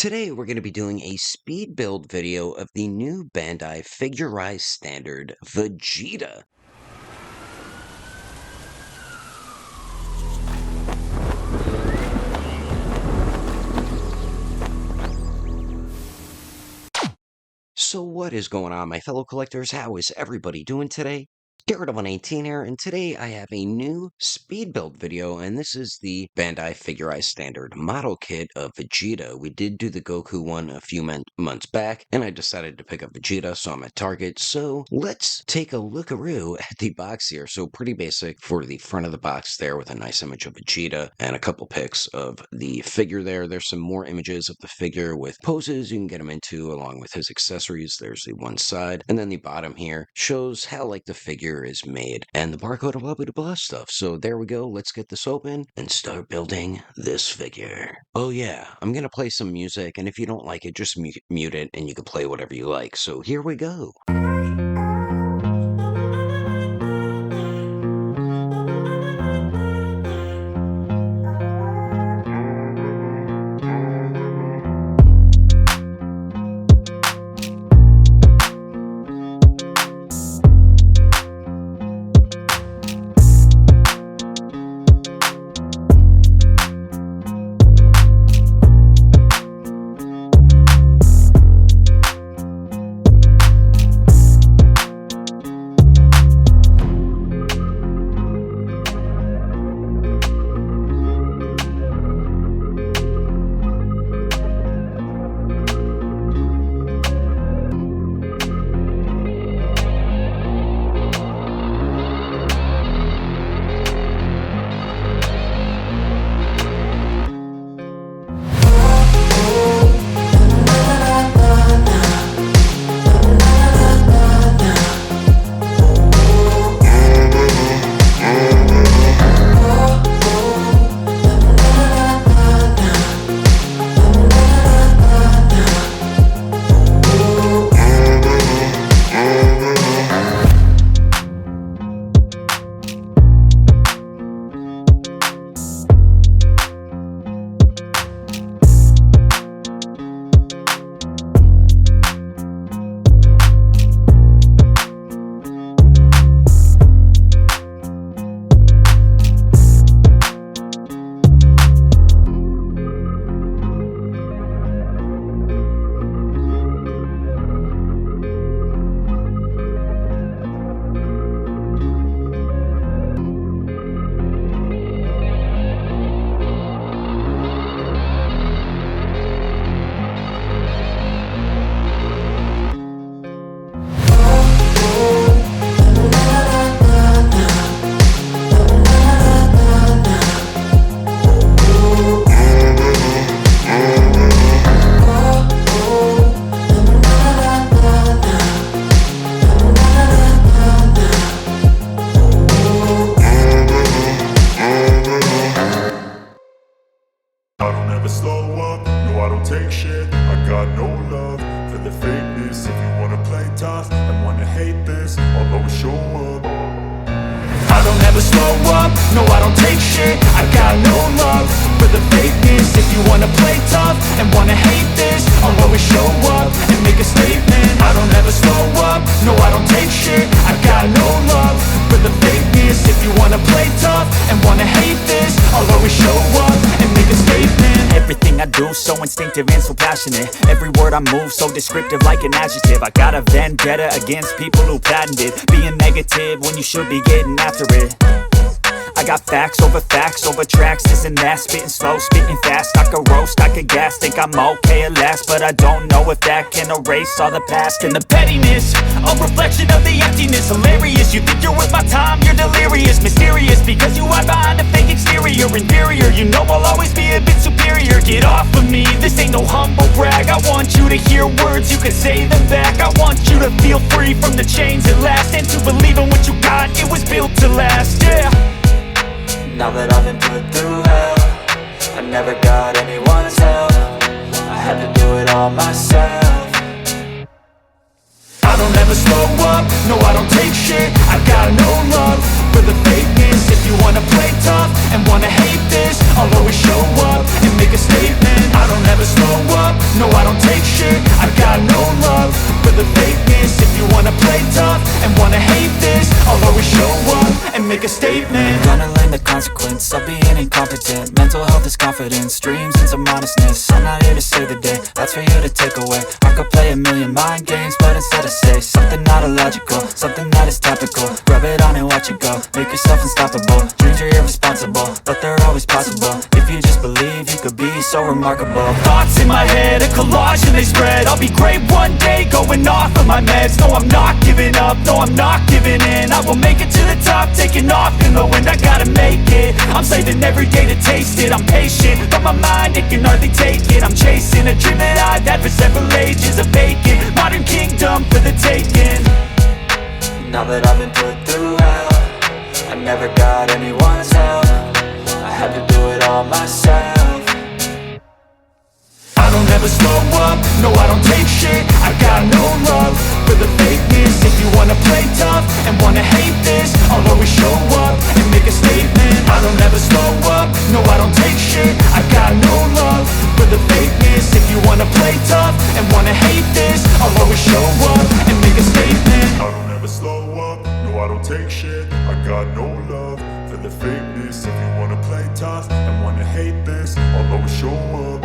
Today we're going to be doing a speed build video of the new Bandai figurized standard, Vegeta. So what is going on, my fellow collectors? How is everybody doing today? Garrett118 here, and today I have a new speed build video, and this is the Bandai figurized standard model kit of Vegeta. We did do the Goku one a few months back, and I decided to pick up Vegeta, so I'm at Target. So let's take a lookaroo at the box here. So pretty basic for the front of the box there with a nice image of Vegeta and a couple pics of the figure there. There's some more images of the figure with poses you can get him into along with his accessories. There's the one side, and then the bottom here shows how like the figure is made and the barcode and blah blah blah stuff. So there we go. Let's get this open and start building this figure. Oh yeah, I'm gonna play some music, and if you don't like it, just mute it and you can play whatever you like. So here we go. Take shit, I got no love for the fakeness. If you wanna play tough and wanna hate this, I'll always show up. I don't ever slow up, no I don't take shit. I got no love for the fakeness. If you wanna play tough and wanna hate this, I'll always show up and make a statement. I don't ever slow up, no I don't take shit. I got no love for the fakeness. If you wanna play tough and wanna hate this, I'll always show up and make a statement. Everything I do so instinctive and so passionate. Every word I move so descriptive like an adjective. I got a vendetta against people who patented being negative when you should be getting after it. I got facts over tracks, this and that. Spitting slow, spitting fast. I could roast, I could gas. Think I'm okay at last, but I don't know if that can erase all the past. And the pettiness, a reflection of the emptiness. Hilarious, you think you're worth my time, you're delirious. Mysterious, because you hide behind a fake exterior. Inferior, you know I'll always be a bit superior. Get off of me, this ain't no humble brag. I want you to hear words, you can say them back. I want you to feel free from the chains at last, and to believe in what you got, it was built to last, yeah. Now that I've been put through hell, I never got anyone's help. I had to do it all myself. I don't ever slow up, no I don't take shit. I got no love for the fakeness. If you wanna play tough and wanna hate this, I'll always show up and make a statement. I don't ever slow up, no I don't take shit. I got no love for the fakeness. If you wanna play tough and wanna hate this, I'll always show up and make a statement. Gonna learn the consequence of being incompetent. Mental health is confidence, dreams and some honestness. I'm not here to save the day, that's for you to take away. I could play a million mind games, but instead I say something not illogical, something that is topical. Rub it on and watch it go, make yourself unstoppable. Dreams are irresponsible, but they're always possible. If you just believe, you could be so remarkable. Thoughts in my head, a collage and they spread. I'll be great one day, going off of my meds. No, I'm not giving up, no, I'm not giving in. I will make it to the top, taking off in the wind. I gotta make it, I'm saving every day to taste it. I'm patient, but my mind, it can hardly take it. I'm chasing a dream that I've had for several ages. A vacant, modern kingdom for the taking. Now that I've been put through hell, I never got anyone's help. I had to do it all myself. I don't ever slow up, no I don't take shit. I got no love for the fakeness. If you wanna play tough and wanna hate this, I'll always show up and make a statement. I don't ever slow up, no I don't take shit. I got no love for the fakeness. If you wanna play tough and wanna hate this, I'll always show up and make a statement. I don't ever slow up, no I don't take shit. I got no love for the fakeness. If you wanna play tough and wanna hate this, I'll always show up.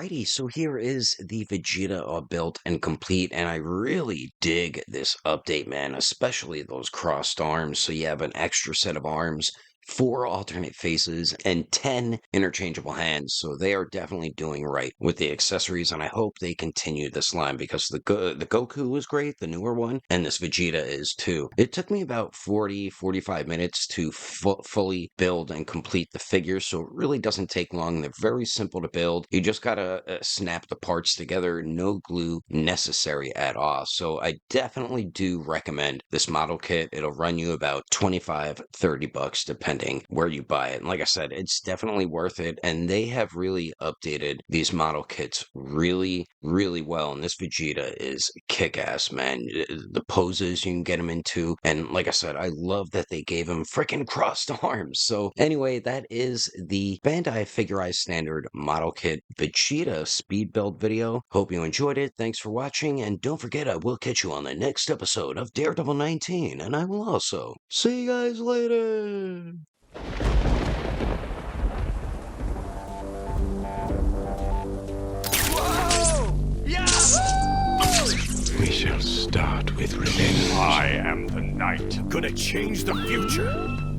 Alrighty, so here is the Vegeta all built and complete, and I really dig this update, man, especially those crossed arms. So you have an extra set of arms, 4 alternate faces, and 10 interchangeable hands. So they are definitely doing right with the accessories, and I hope they continue this line because the Goku was great, the newer one, and this Vegeta is too. It took me about 45 minutes to fully build and complete the figures, so it really doesn't take long. They're very simple to build. You just gotta snap the parts together, no glue necessary at all. So I definitely do recommend this model kit. It'll run you about 25, 30 bucks depending where you buy it. And like I said, it's definitely worth it. And they have really updated these model kits really, really well. And this Vegeta is kick-ass, man. The poses you can get him into. And like I said, I love that they gave him freaking crossed arms. So anyway, that is the Bandai Figurized Standard Model Kit Vegeta speed build video. Hope you enjoyed it. Thanks for watching. And don't forget, I will catch you on the next episode of Daredevil 19. And I will also see you guys later. We shall start with revenge. I am the knight. Gonna change the future.